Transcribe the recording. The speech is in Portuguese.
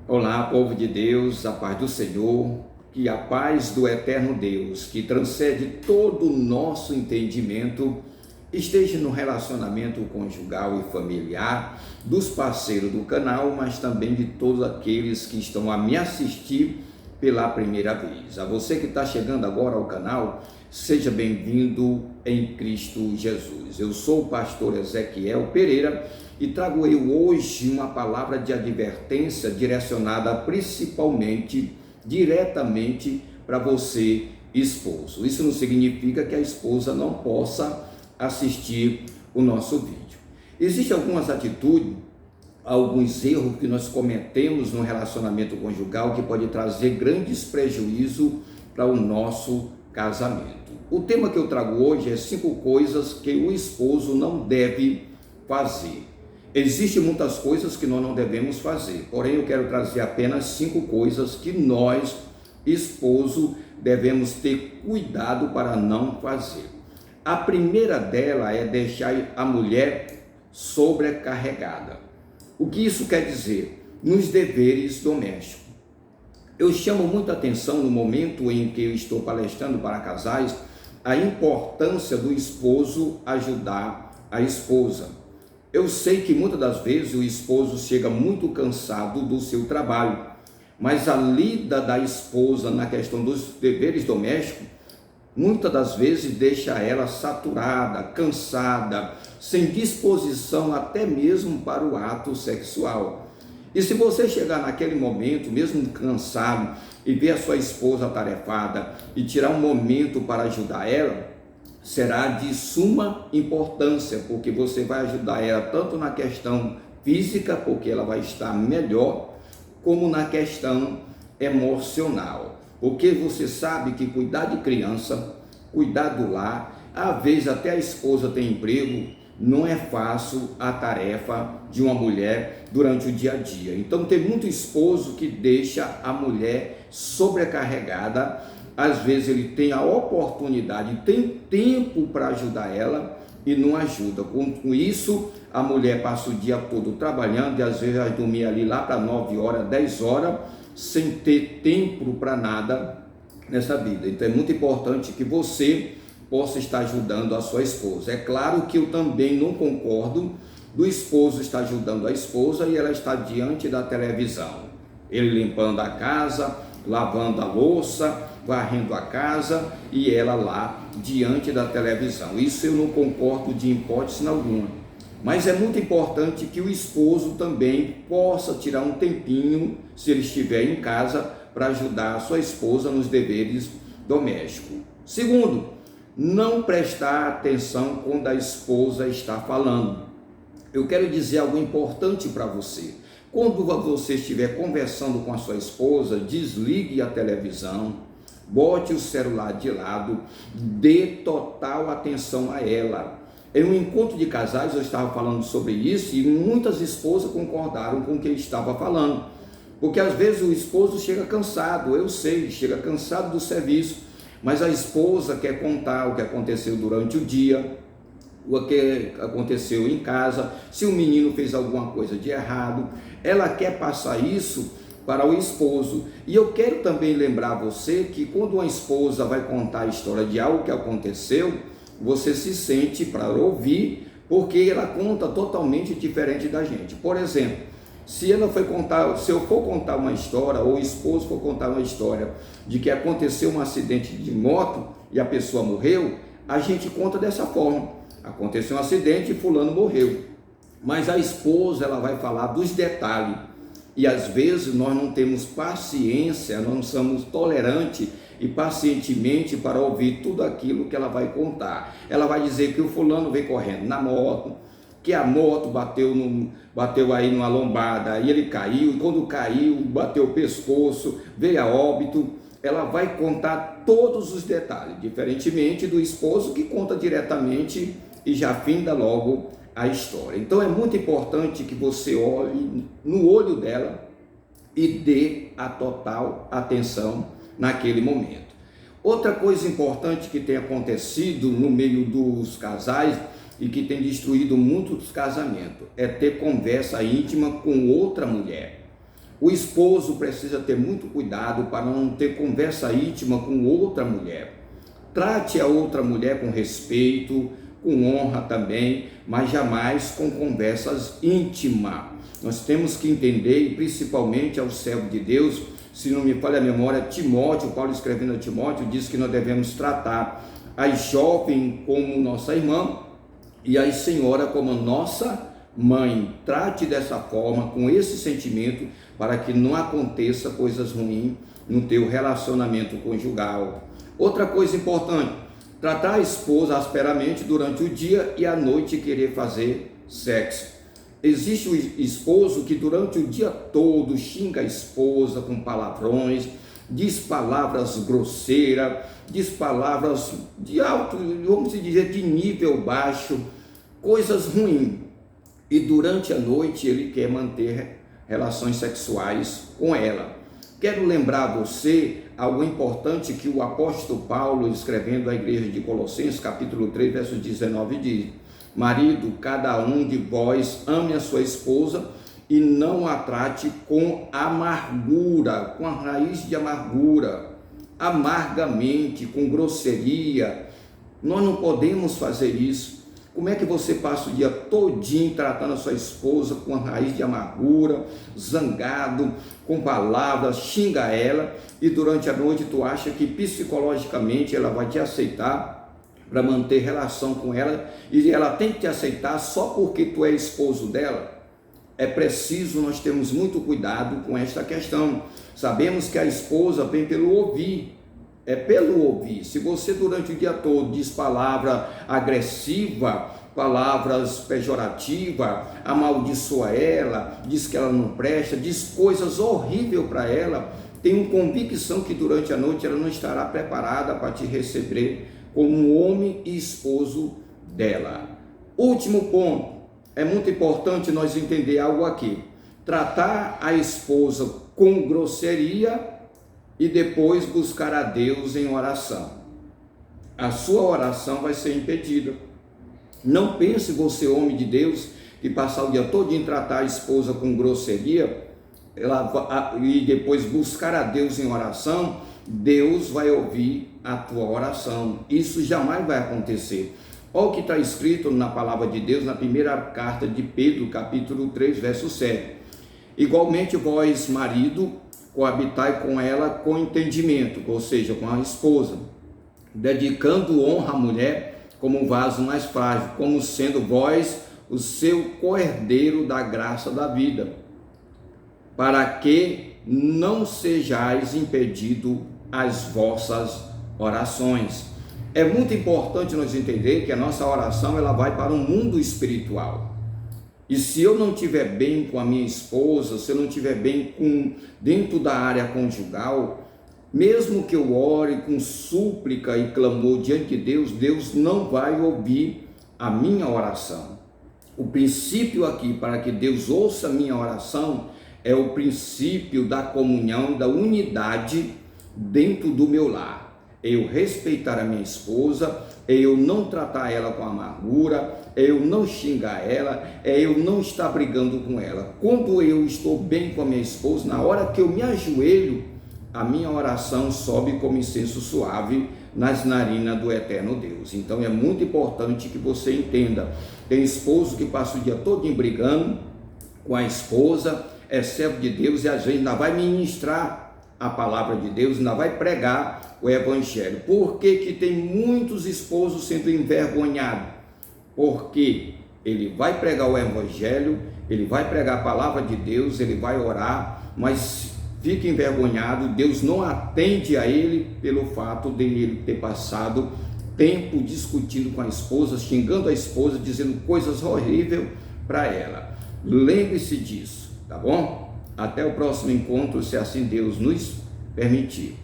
Olá, povo de Deus, a paz do Senhor, que a paz do eterno Deus, que transcende todo o nosso entendimento, esteja no relacionamento conjugal e familiar dos parceiros do canal, mas também de todos aqueles que estão a me assistir pela primeira vez. A você que está chegando agora ao canal, seja bem-vindo em Cristo Jesus. Eu sou o pastor Ezequiel Pereira e trago eu hoje uma palavra de advertência direcionada principalmente, diretamente para você, esposo. Isso não significa que a esposa não possa assistir o nosso vídeo. Existem algumas atitudes, alguns erros que nós cometemos no relacionamento conjugal que pode trazer grandes prejuízos para o nosso casamento. O tema que eu trago hoje é 5 coisas que o esposo não deve fazer. Existem muitas coisas que nós não devemos fazer, porém eu quero trazer apenas 5 coisas que nós, esposo, devemos ter cuidado para não fazer. A primeira dela é deixar a mulher sobrecarregada. O que isso quer dizer? Nos deveres domésticos. Eu chamo muita atenção no momento em que eu estou palestrando para casais, a importância do esposo ajudar a esposa. Eu sei que muitas das vezes o esposo chega muito cansado do seu trabalho, mas a lida da esposa na questão dos deveres domésticos, muitas das vezes deixa ela saturada, cansada, sem disposição até mesmo para o ato sexual. E se você chegar naquele momento, mesmo cansado, e ver a sua esposa atarefada e tirar um momento para ajudar ela, será de suma importância, porque você vai ajudar ela tanto na questão física, porque ela vai estar melhor, como na questão emocional. Porque você sabe que cuidar de criança, cuidar do lar, às vezes até a esposa tem emprego, não é fácil a tarefa de uma mulher durante o dia a dia. Então tem muito esposo que deixa a mulher sobrecarregada. Às vezes ele tem a oportunidade, tem tempo para ajudar ela e não ajuda. Com isso, a mulher passa o dia todo trabalhando e às vezes vai dormir ali lá para 9 horas, 10 horas, sem ter tempo para nada nessa vida. Então é muito importante que você possa estar ajudando a sua esposa. É claro que eu também não concordo do esposo estar ajudando a esposa e ela está diante da televisão. Ele limpando a casa, lavando a louça, varrendo a casa e ela lá diante da televisão. Isso eu não concordo de hipótese alguma. Mas é muito importante que o esposo também possa tirar um tempinho, se ele estiver em casa, para ajudar a sua esposa nos deveres domésticos. Segundo, não prestar atenção quando a esposa está falando. Eu quero dizer algo importante para você. Quando você estiver conversando com a sua esposa, desligue a televisão, bote o celular de lado, dê total atenção a ela. Em um encontro de casais eu estava falando sobre isso e muitas esposas concordaram com o que eu estava falando. Porque às vezes o esposo chega cansado, eu sei, chega cansado do serviço, mas a esposa quer contar o que aconteceu durante o dia, o que aconteceu em casa, se o menino fez alguma coisa de errado, ela quer passar isso para o esposo. E eu quero também lembrar você que quando uma esposa vai contar a história de algo que aconteceu, você se sente para ouvir, porque ela conta totalmente diferente da gente. Por exemplo, se eu for contar uma história, ou o esposo for contar uma história de que aconteceu um acidente de moto e a pessoa morreu, a gente conta dessa forma. Aconteceu um acidente e fulano morreu. Mas a esposa, ela vai falar dos detalhes. E às vezes nós não temos paciência, nós não somos tolerantes e pacientemente para ouvir tudo aquilo que ela vai contar. Ela vai dizer que o fulano veio correndo na moto, que a moto bateu aí numa lombada e ele caiu, e quando caiu, bateu o pescoço, veio a óbito. Ela vai contar todos os detalhes, diferentemente do esposo que conta diretamente e já finda logo a história. Então é muito importante que você olhe no olho dela e dê a total atenção naquele momento. Outra coisa importante que tem acontecido no meio dos casais e que tem destruído muitos casamentos é ter conversa íntima com outra mulher. O esposo precisa ter muito cuidado para não ter conversa íntima com outra mulher. Trate a outra mulher com respeito, com honra também, mas jamais com conversas íntimas. Nós temos que entender, e principalmente ao servo de Deus, se não me falha a memória, Timóteo, Paulo escrevendo a Timóteo, diz que nós devemos tratar as jovens como nossa irmã e as senhoras como nossa mãe. Trate dessa forma, com esse sentimento, para que não aconteça coisas ruins no teu relacionamento conjugal. Outra coisa importante, tratar a esposa asperamente durante o dia e à noite querer fazer sexo. Existe o esposo que durante o dia todo xinga a esposa com palavrões, diz palavras grosseiras, diz palavras de alto, vamos dizer, de nível baixo, coisas ruins. E durante a noite ele quer manter relações sexuais com ela. Quero lembrar a você algo importante que o apóstolo Paulo, escrevendo à igreja de Colossenses, capítulo 3, verso 19, diz: marido, cada um de vós ame a sua esposa e não a trate com amargura, com a raiz de amargura, amargamente, com grosseria. Nós não podemos fazer isso. Como é que você passa o dia todinho tratando a sua esposa com a raiz de amargura, zangado, com palavras, xinga ela, e durante a noite tu acha que psicologicamente ela vai te aceitar para manter relação com ela, e ela tem que te aceitar só porque tu é esposo dela? É preciso nós termos muito cuidado com esta questão. Sabemos que a esposa vem pelo ouvir. É pelo ouvir. Se você durante o dia todo diz palavra agressiva, palavras pejorativas, amaldiçoa ela, diz que ela não presta, diz coisas horríveis para ela, tenho convicção que durante a noite ela não estará preparada para te receber como homem e esposo dela. Último ponto, é muito importante nós entender algo aqui. Tratar a esposa com grosseria e depois buscar a Deus em oração. A sua oração vai ser impedida. Não pense você, homem de Deus, que passar o dia todo em tratar a esposa com grosseria e depois buscar a Deus em oração, Deus vai ouvir a tua oração. Isso jamais vai acontecer. Olha o que está escrito na palavra de Deus, na primeira carta de Pedro, capítulo 3, verso 7. Igualmente vós, marido, coabitai com ela com entendimento, ou seja, com a esposa, dedicando honra à mulher como um vaso mais frágil, como sendo vós o seu coerdeiro da graça da vida, para que não sejais impedido as vossas orações. É muito importante nós entender que a nossa oração ela vai para o mundo espiritual. E se eu não estiver bem com a minha esposa, se eu não estiver bem dentro da área conjugal, mesmo que eu ore com súplica e clamor diante de Deus, Deus não vai ouvir a minha oração. O princípio aqui para que Deus ouça a minha oração é o princípio da comunhão, da unidade dentro do meu lar. É eu respeitar a minha esposa, é eu não tratar ela com amargura, é eu não xingar ela, é eu não estar brigando com ela. Quando eu estou bem com a minha esposa, na hora que eu me ajoelho, a minha oração sobe como incenso suave nas narinas do eterno Deus. Então é muito importante que você entenda. Tem esposo que passa o dia todo brigando com a esposa, é servo de Deus e às vezes ainda vai ministrar a palavra de Deus, ainda vai pregar o evangelho. Por que que tem muitos esposos sendo envergonhados? Porque ele vai pregar o evangelho, ele vai pregar a palavra de Deus, ele vai orar, mas fica envergonhado, Deus não atende a ele pelo fato de ele ter passado tempo discutindo com a esposa, xingando a esposa, dizendo coisas horríveis para ela. Lembre-se disso, tá bom? Até o próximo encontro, se assim Deus nos permitir.